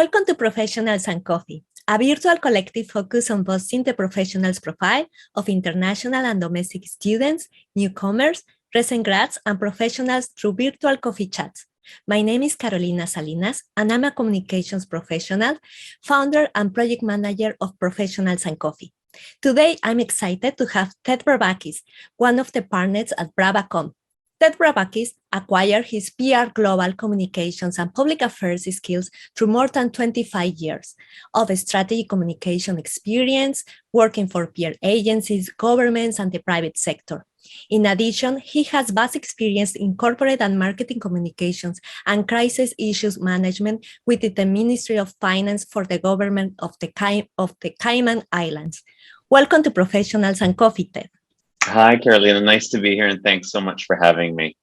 Welcome to Professionals and Coffee, a virtual collective focused on boosting the professionals' profile of international and domestic students, newcomers, recent grads, and professionals through virtual coffee chats. My name is Carolina Salinas, and I'm a communications professional, founder and project manager of Professionals and Coffee. Today, I'm excited to have Ted Bravakis, one of the partners at Bravacomm. Ted Bravakis acquired his PR global communications and public affairs skills through more than 25 years of strategic communication experience, working for PR agencies, governments, and the private sector. In addition, he has vast experience in corporate and marketing communications and crisis issues management within the Ministry of Finance for the government of the Cayman Islands. Welcome to Professionals and Coffee, Ted. Hi, Carolina. Nice to be here, and thanks so much for having me.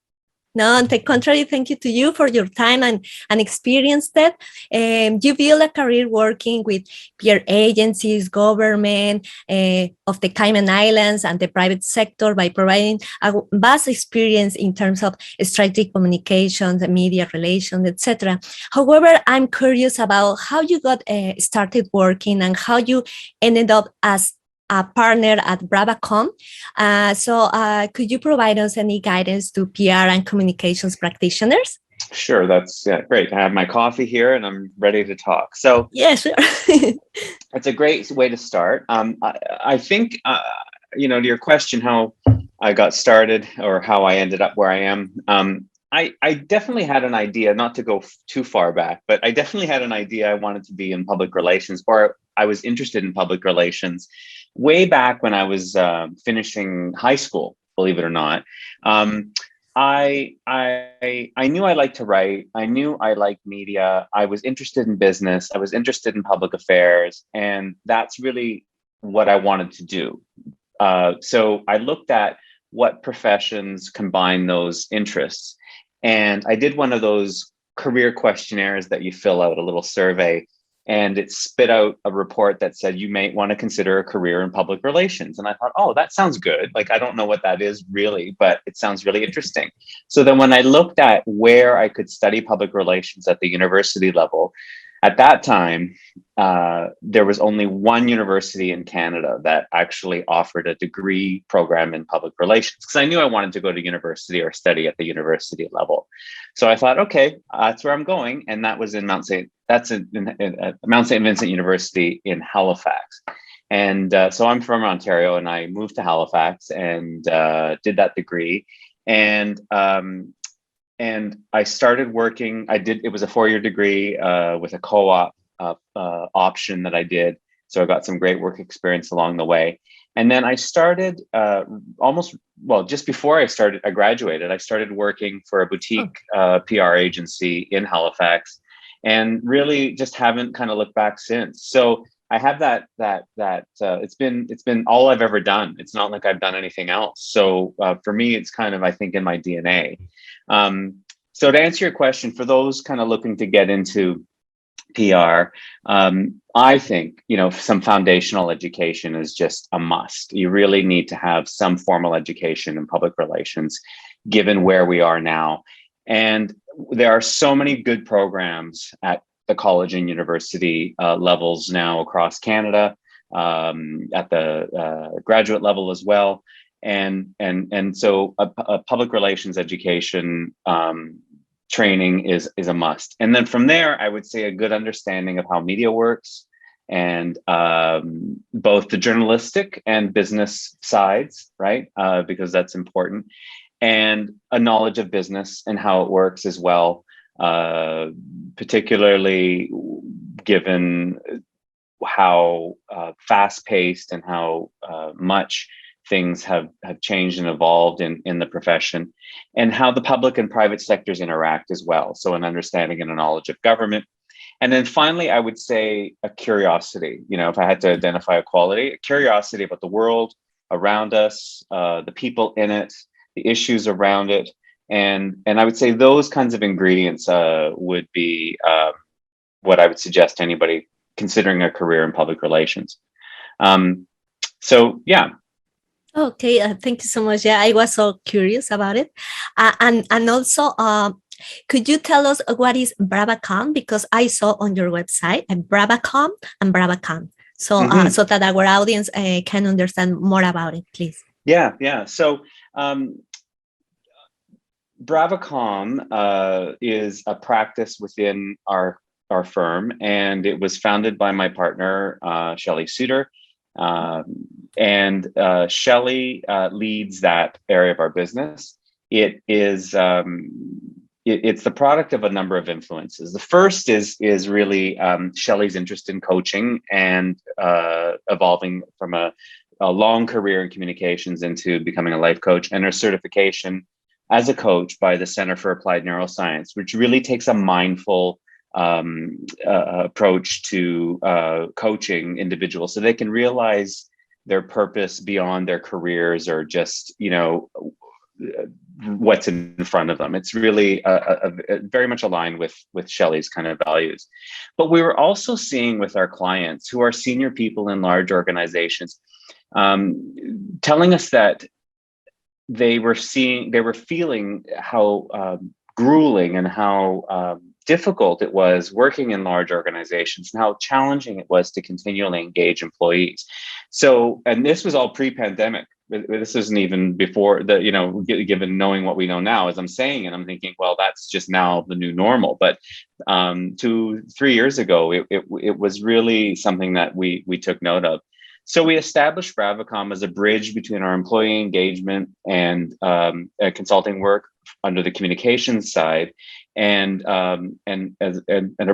No, on the contrary, thank you to you for your time and experience, Ted. You built a career working with peer agencies, government of the Cayman Islands and the private sector by providing a vast experience in terms of strategic communications, media relations, etc. However, I'm curious about how you got started working and how you ended up as a partner at Bravacomm. Could you provide us any guidance to PR and communications practitioners? Sure, that's great. I have my coffee here and I'm ready to talk. So yeah, sure. It's a great way to start. I think, to your question, how I got started or how I ended up where I am, I definitely had an idea, not to go too far back, but I definitely had an idea I wanted to be in public relations, or I was interested in public relations way back when I was finishing high school, believe it or not. I knew I liked to write. I knew I liked media. I was interested in business. I was interested in public affairs. And that's really what I wanted to do. So I looked at what professions combine those interests. And I did one of those career questionnaires that you fill out, a little survey, and it spit out a report that said you may want to consider a career in public relations. And I thought, oh, that sounds good. Like, I don't know what that is really, but it sounds really interesting. So then when I looked at where I could study public relations at the university level, at that time, there was only one university in Canada that actually offered a degree program in public relations, because I knew I wanted to go to university or study at the university level. So I thought, okay, that's where I'm going. And that was in Mount St. Vincent University in Halifax. And so I'm from Ontario, and I moved to Halifax and did that degree. And I started working. It was a 4-year degree with a co-op option that I did. So I got some great work experience along the way. And then I started just before I graduated, I started working for a boutique PR agency in Halifax, and really just haven't kind of looked back since. So I have that it's been all I've ever done. It's not like I've done anything else. So for me, it's kind of, I think, in my DNA. So to answer your question, for those kind of looking to get into PR, I think, some foundational education is just a must. You really need to have some formal education in public relations, given where we are now. And there are so many good programs at the college and university levels now across Canada, at the graduate level as well. And so a public relations education training is a must. And then from there, I would say a good understanding of how media works, and both the journalistic and business sides, right? Because that's important. And a knowledge of business and how it works as well, particularly given how fast-paced and how much things have changed and evolved in the profession, and how the public and private sectors interact as well. So an understanding and a knowledge of government. And then finally, I would say a curiosity. If I had to identify a quality, a curiosity about the world around us, the people in it, the issues around it. And I would say those kinds of ingredients would be what I would suggest to anybody considering a career in public relations. Yeah. Okay, thank you so much. Yeah, I was so curious about it. And also, Could you tell us what is Bravacom? Because I saw on your website Bravacom and Bravacom. So, so that our audience can understand more about it, please. Yeah. So, Bravacom is a practice within our firm, and it was founded by my partner, Shellie Suter. And Shellie leads that area of our business. It is it's the product of a number of influences. The first is really Shellie's interest in coaching and evolving from a long career in communications into becoming a life coach, and her certification as a coach by the Center for Applied Neuroscience, which really takes a mindful approach to coaching individuals so they can realize their purpose beyond their careers or just, what's in front of them. It's really very much aligned with Shellie's kind of values. But we were also seeing with our clients who are senior people in large organizations, telling us that they were feeling how grueling and how difficult it was working in large organizations and how challenging it was to continually engage employees. So, and this was all pre-pandemic. This isn't even before given knowing what we know now. As I'm saying it, I'm thinking, well, that's just now the new normal. But 2-3 years ago, it was really something that we took note of. So we established Bravacom as a bridge between our employee engagement and consulting work under the communications side, and a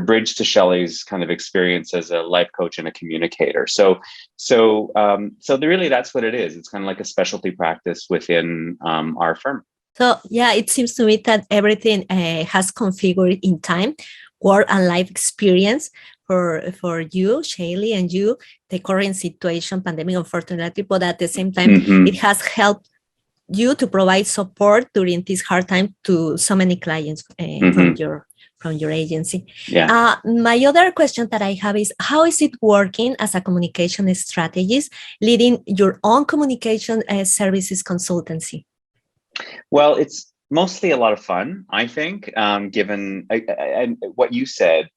bridge to Shellie's kind of experience as a life coach and a communicator. So really that's what it is. It's kind of like a specialty practice within our firm. So yeah, it seems to me that everything has configured in time, work and life experience for you, Shellie, and you, the current situation, pandemic, unfortunately, but at the same time, it has helped you to provide support during this hard time to so many clients from your agency. Yeah. My other question that I have is, how is it working as a communication strategist, leading your own communication services consultancy? Well, it's mostly a lot of fun, I think, given and what you said,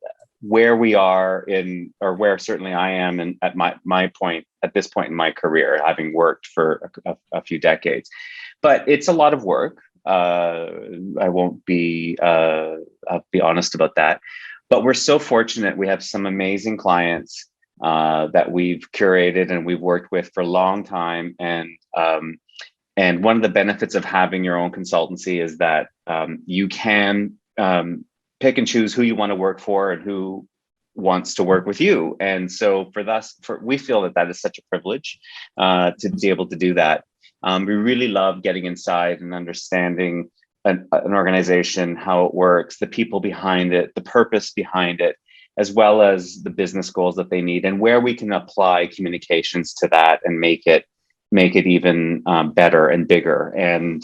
where we are in, or where certainly I am at this point in my career, having worked for a few decades. But it's a lot of work. I won't be, I'll be honest about that. But we're so fortunate. We have some amazing clients that we've curated and we've worked with for a long time. And one of the benefits of having your own consultancy is that you can pick and choose who you want to work for and who wants to work with you. And so we feel that is such a privilege to be able to do that. We really love getting inside and understanding an organization, how it works, the people behind it, the purpose behind it, as well as the business goals that they need, and where we can apply communications to that and make it even better and bigger, and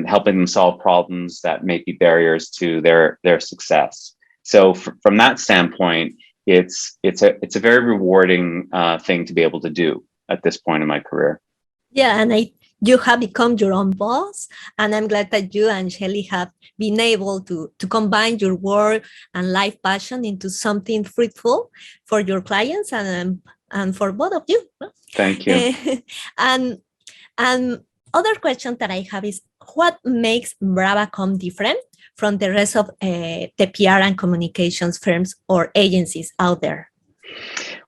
helping them solve problems that may be barriers to their success. So from that standpoint, it's a very rewarding thing to be able to do at this point in my career. Yeah, and you have become your own boss, and I'm glad that you and Shellie have been able to combine your work and life passion into something fruitful for your clients and for both of you. Thank you. And other question that I have is, what makes Bravacom different from the rest of the PR and communications firms or agencies out there?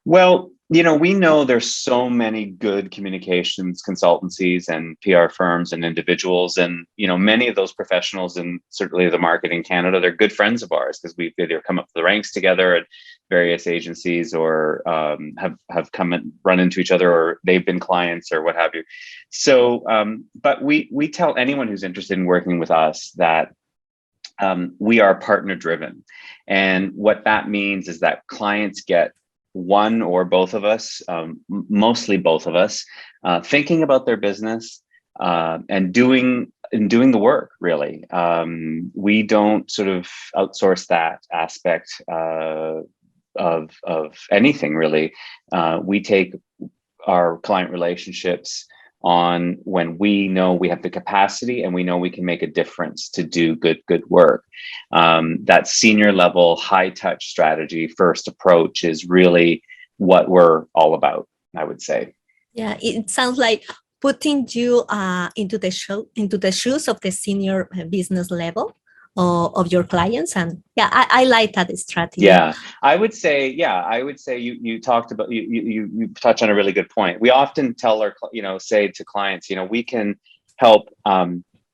Well, we know there's so many good communications consultancies and PR firms and individuals, and many of those professionals, and certainly the market in Canada, they're good friends of ours because we've either come up the ranks together at various agencies or have come and run into each other, or they've been clients or what have you. So, but we tell anyone who's interested in working with us that we are partner driven, and what that means is that clients get one or both of us, mostly both of us, thinking about their business and doing the work, really. We don't sort of outsource that aspect of anything, really. We take our client relationships on when we know we have the capacity and we know we can make a difference to do good work. That senior level, high touch strategy first approach is really what we're all about, I would say. Yeah, it sounds like putting you into the shoes of the senior business level of your clients. And yeah, I like that strategy. Yeah, I would say you talked about, you touch on a really good point. We often tell our, say to clients, we can help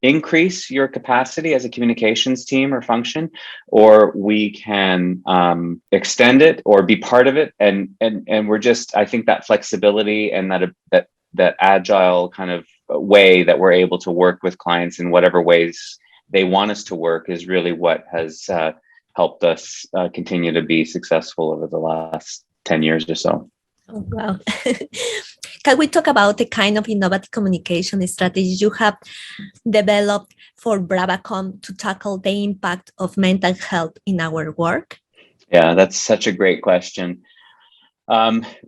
increase your capacity as a communications team or function, or we can extend it or be part of it. And we're just, I think that flexibility and that agile kind of way that we're able to work with clients in whatever ways they want us to work is really what has helped us continue to be successful over the last 10 years or so. Oh, wow. Can we talk about the kind of innovative communication strategies you have developed for Bravacom to tackle the impact of mental health in our work? Yeah, that's such a great question.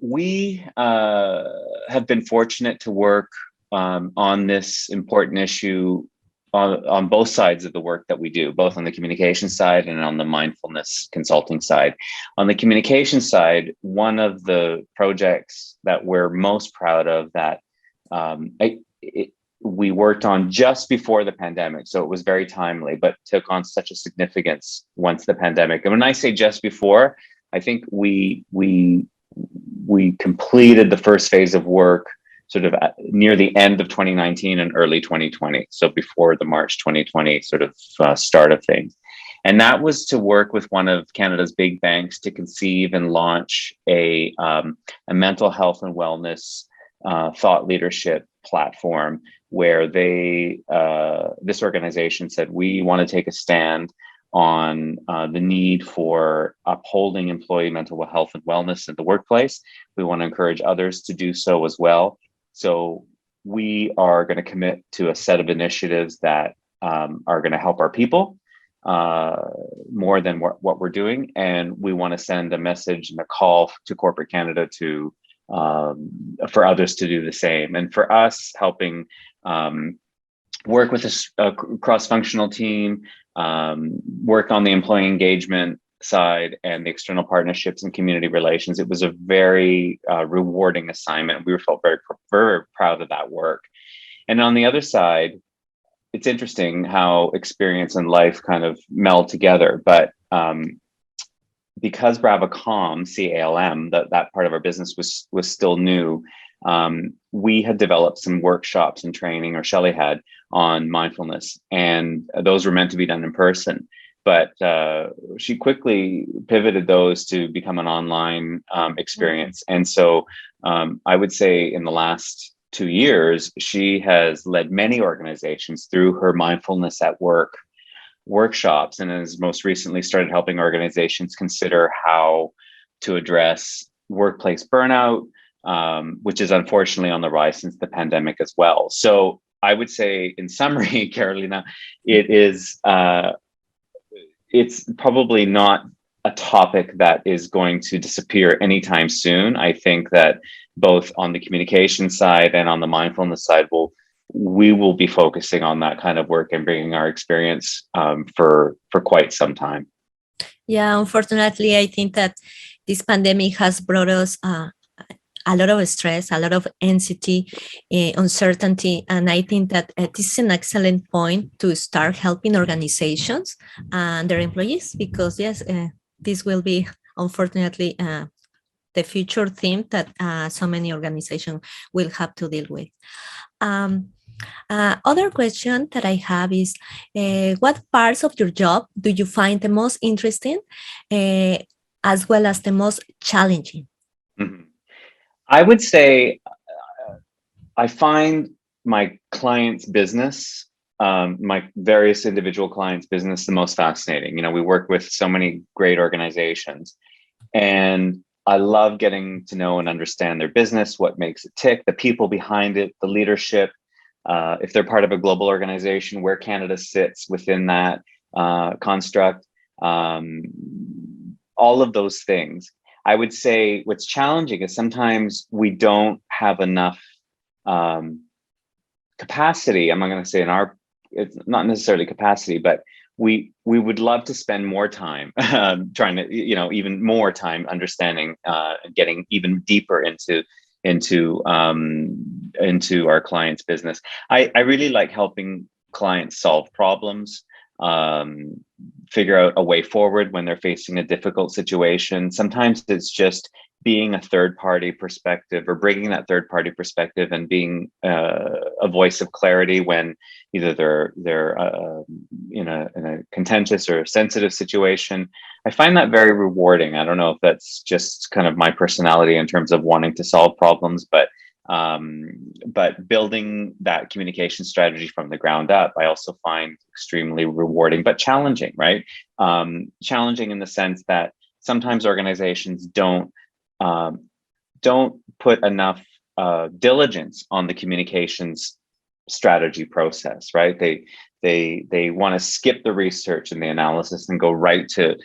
We have been fortunate to work on this important issue on both sides of the work that we do, both on the communication side and on the mindfulness consulting side. On the communication side, one of the projects that we're most proud of that we worked on just before the pandemic, so it was very timely, but took on such a significance once the pandemic. And when I say just before, I think we completed the first phase of work sort of near the end of 2019 and early 2020. So before the March 2020 sort of start of things. And that was to work with one of Canada's big banks to conceive and launch a mental health and wellness thought leadership platform where this organization said, we want to take a stand on the need for upholding employee mental health and wellness in the workplace. We want to encourage others to do so as well. So we are going to commit to a set of initiatives that are going to help our people more than what we're doing. And we want to send a message and a call to corporate Canada to for others to do the same. And for us, helping work with a cross-functional team, work on the employee engagement side and the external partnerships and community relations. It was a very rewarding assignment. We felt very, very proud of that work. And on the other side, it's interesting how experience and life kind of meld together. But because Bravacom, CALM, that part of our business was still new, we had developed some workshops and training, or Shellie had, on mindfulness, and those were meant to be done in person. But she quickly pivoted those to become an online experience. And so I would say in the last 2 years, she has led many organizations through her mindfulness at work workshops, and has most recently started helping organizations consider how to address workplace burnout, which is unfortunately on the rise since the pandemic as well. So I would say, in summary, Carolina, it's probably not a topic that is going to disappear anytime soon. I think that both on the communication side and on the mindfulness side, we will be focusing on that kind of work and bringing our experience for quite some time. Yeah, unfortunately, I think that this pandemic has brought us a lot of stress, a lot of anxiety, uncertainty. And I think that this is an excellent point to start helping organizations and their employees, because yes, this will be, unfortunately, the future theme that so many organizations will have to deal with. Other question that I have is, what parts of your job do you find the most interesting, as well as the most challenging? Mm-hmm. I would say I find my client's business, my various individual clients' business, the most fascinating. We work with so many great organizations, and I love getting to know and understand their business, what makes it tick, the people behind it, the leadership. If they're part of a global organization, where Canada sits within that construct, all of those things. I would say what's challenging is sometimes we don't have enough capacity, I'm not going to say it's not necessarily capacity, but we would love to spend more time trying to, even more time understanding, getting even deeper into our clients' business. I really like helping clients solve problems, figure out a way forward when they're facing a difficult situation. Sometimes it's just being a third-party perspective, or bringing that third-party perspective and being a voice of clarity when either they're in a contentious or sensitive situation. I find that very rewarding. I don't know if that's just kind of my personality in terms of wanting to solve problems, but building that communication strategy from the ground up, I also find extremely rewarding, but challenging, right? Challenging in the sense that sometimes organizations don't put enough diligence on the communications strategy process, right? They want to skip the research and the analysis and go right to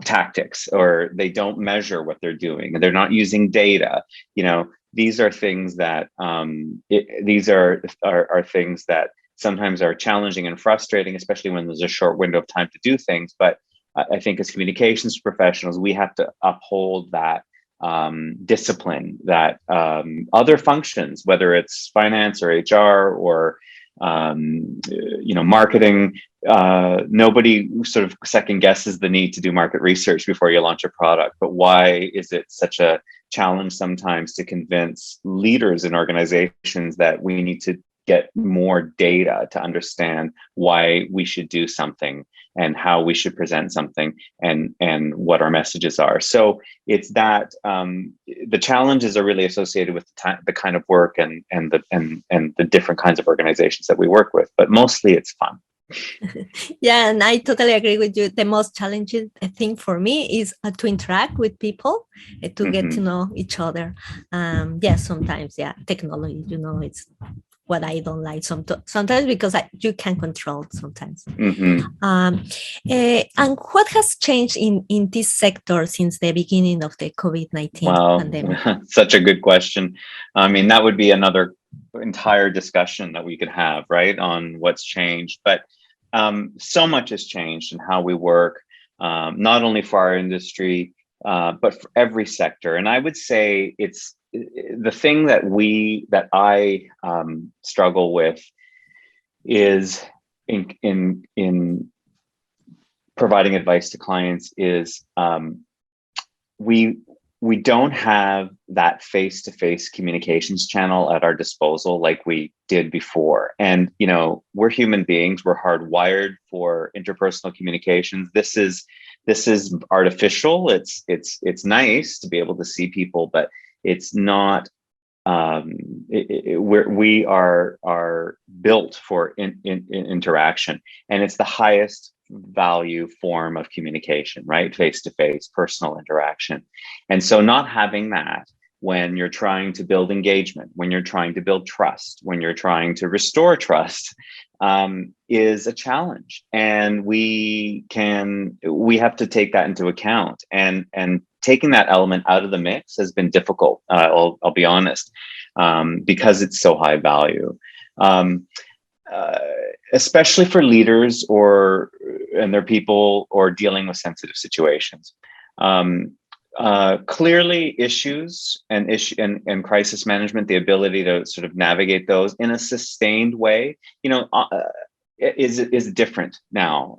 tactics, or they don't measure what they're doing, and they're not using data. These are things that these are things that sometimes are challenging and frustrating, especially when there's a short window of time to do things. But I think as communications professionals, we have to uphold that discipline that other functions, whether it's finance or HR or marketing, nobody sort of second guesses the need to do market research before you launch a product. But why is it such a challenge sometimes to convince leaders in organizations that we need to get more data to understand why we should do something and how we should present something and what our messages are? So it's that the challenges are really associated with the kind of work and the different kinds of organizations that we work with, but mostly it's fun. Yeah, and I totally agree with you. The most challenging thing for me is to interact with people, to get to know each other. Sometimes, technology, it's what I don't like sometimes because you can control sometimes. And what has changed in this sector since the beginning of the COVID-19 pandemic? Such a good question. I mean, that would be another entire discussion that we could have, right, on what's changed. But so much has changed in how we work, not only for our industry, but for every sector. And I would say it's the thing that I struggle with is in providing advice to clients is we don't have that face-to-face communications channel at our disposal like we did before. And we're human beings. We're hardwired for interpersonal communications. This is artificial. It's nice to be able to see people, but it's not. We are built for interaction, and it's the highest value form of communication, right? Face-to-face, personal interaction. And so not having that when you're trying to build engagement, when you're trying to build trust, when you're trying to restore trust, is a challenge. And we have to take that into account. And taking that element out of the mix has been difficult, I'll be honest, because it's so high value. Especially for leaders and their people or dealing with sensitive situations. Clearly issues and crisis management, the ability to sort of navigate those in a sustained way, is different now.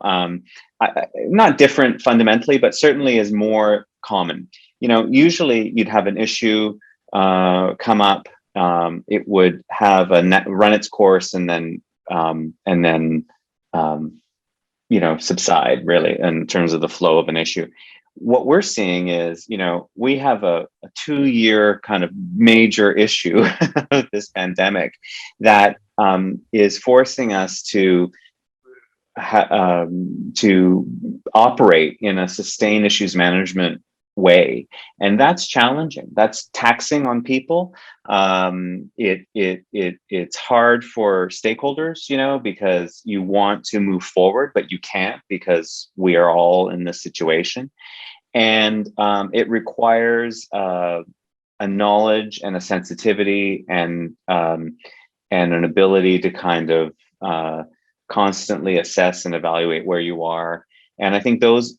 Not different fundamentally, but certainly is more common. Usually you'd have an issue come up, it would have run its course and then subside, really, in terms of the flow of an issue. What we're seeing is, we have a 2-year kind of major issue, this pandemic, that is forcing us to operate in a sustained issues management way, and that's challenging. That's taxing on people. It's hard for stakeholders, because you want to move forward, but you can't because we are all in this situation. And it requires a knowledge and a sensitivity and an ability to kind of constantly assess and evaluate where you are. And I think those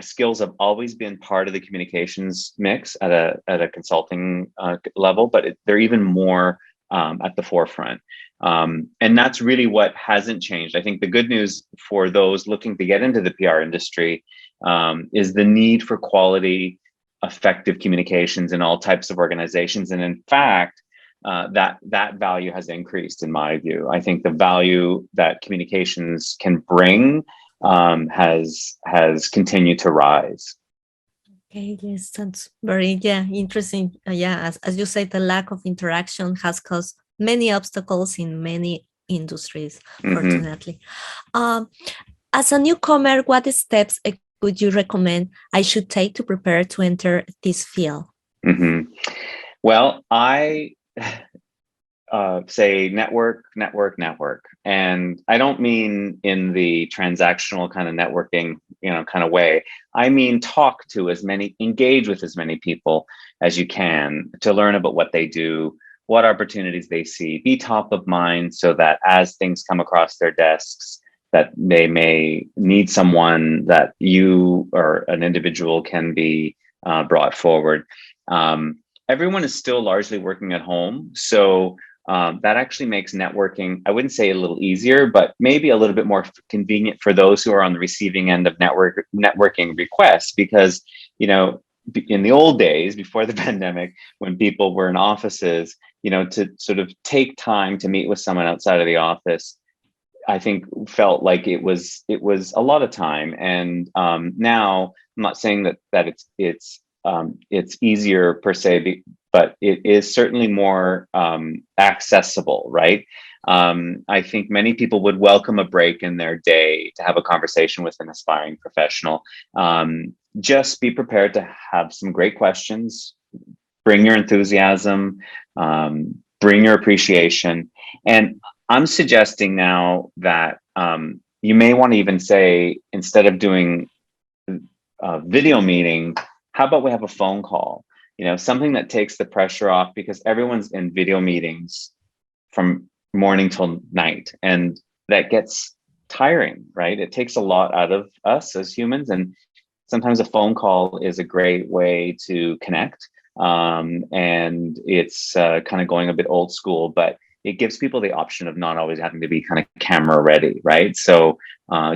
skills have always been part of the communications mix at a consulting level, but they're even more at the forefront. And that's really what hasn't changed. I think the good news for those looking to get into the PR industry is the need for quality, effective communications in all types of organizations. And in fact, that value has increased in my view. I think the value that communications can bring has continued to rise. Okay, yes, that's very interesting. As you say, the lack of interaction has caused many obstacles in many industries, fortunately. As a newcomer, what steps would you recommend I should take to prepare to enter this field? Well, I say network. And I don't mean in the transactional kind of networking, kind of way. I mean, engage with as many people as you can to learn about what they do, what opportunities they see, be top of mind so that as things come across their desks, that they may need someone that you or an individual can be brought forward. Everyone is still largely working at home. So that actually makes networking, I wouldn't say a little easier, but maybe a little bit more convenient for those who are on the receiving end of networking requests. Because, in the old days, before the pandemic, when people were in offices, to sort of take time to meet with someone outside of the office, I think felt like it was a lot of time. And now, I'm not saying that it's easier per se, but it is certainly more accessible, right? I think many people would welcome a break in their day to have a conversation with an aspiring professional. Just be prepared to have some great questions, bring your enthusiasm, bring your appreciation. And I'm suggesting now that you may want to even say, instead of doing a video meeting, how about we have a phone call? Something that takes the pressure off, because everyone's in video meetings from morning till night, and that gets tiring, right? It takes a lot out of us as humans, and sometimes a phone call is a great way to connect. And it's kind of going a bit old school, but it gives people the option of not always having to be kind of camera ready, right? So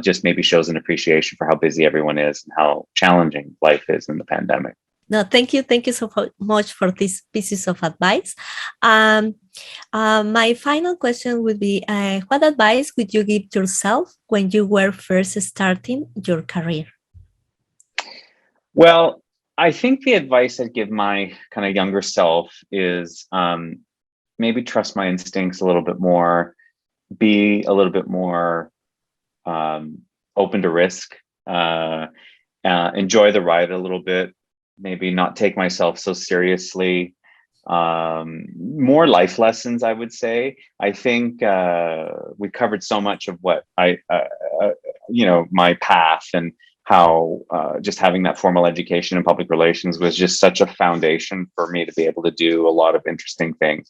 just maybe shows an appreciation for how busy everyone is and how challenging life is in the pandemic. No, thank you. Thank you so much for these pieces of advice. My final question would be, what advice would you give yourself when you were first starting your career? Well, I think the advice I'd give my kind of younger self is maybe trust my instincts a little bit more, be a little bit more open to risk, enjoy the ride a little bit, maybe not take myself so seriously. More life lessons, I would say. I think we covered so much of what my path, and how just having that formal education in public relations was just such a foundation for me to be able to do a lot of interesting things.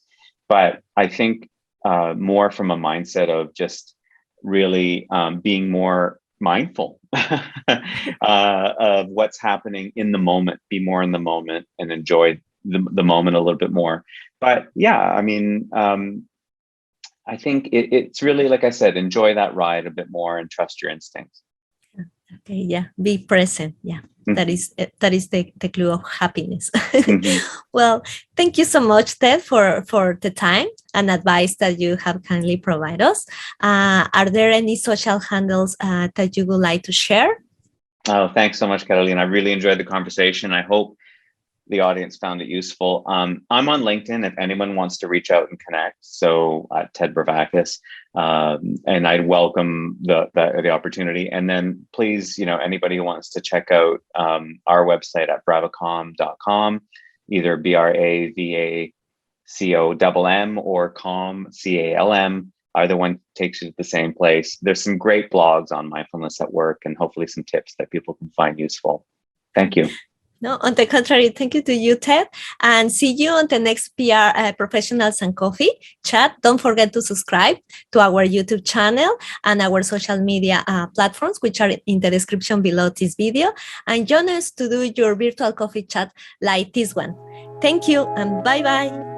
But I think more from a mindset of just really being more mindful of what's happening in the moment, be more in the moment and enjoy the moment a little bit more. But yeah, I mean, I think it's really, like I said, enjoy that ride a bit more and trust your instincts. Okay, yeah, be present. Yeah, that is the clue of happiness. Well, thank you so much, Ted, for the time and advice that you have kindly provided us. Are there any social handles that you would like to share? Oh, thanks so much, Carolina. I really enjoyed the conversation. I hope the audience found it useful. I'm on LinkedIn if anyone wants to reach out and connect. So Ted Bravakis, and I'd welcome the opportunity. And then please, anybody who wants to check out our website at bravacomm.com, either BRAVACOMM or CALM, CALM. Either one takes you to the same place. There's some great blogs on mindfulness at work, and hopefully some tips that people can find useful. Thank you. No, on the contrary, thank you to you, Ted, and see you on the next PR Professionals and Coffee chat. Don't forget to subscribe to our YouTube channel and our social media platforms, which are in the description below this video, and join us to do your virtual coffee chat like this one. Thank you and bye-bye.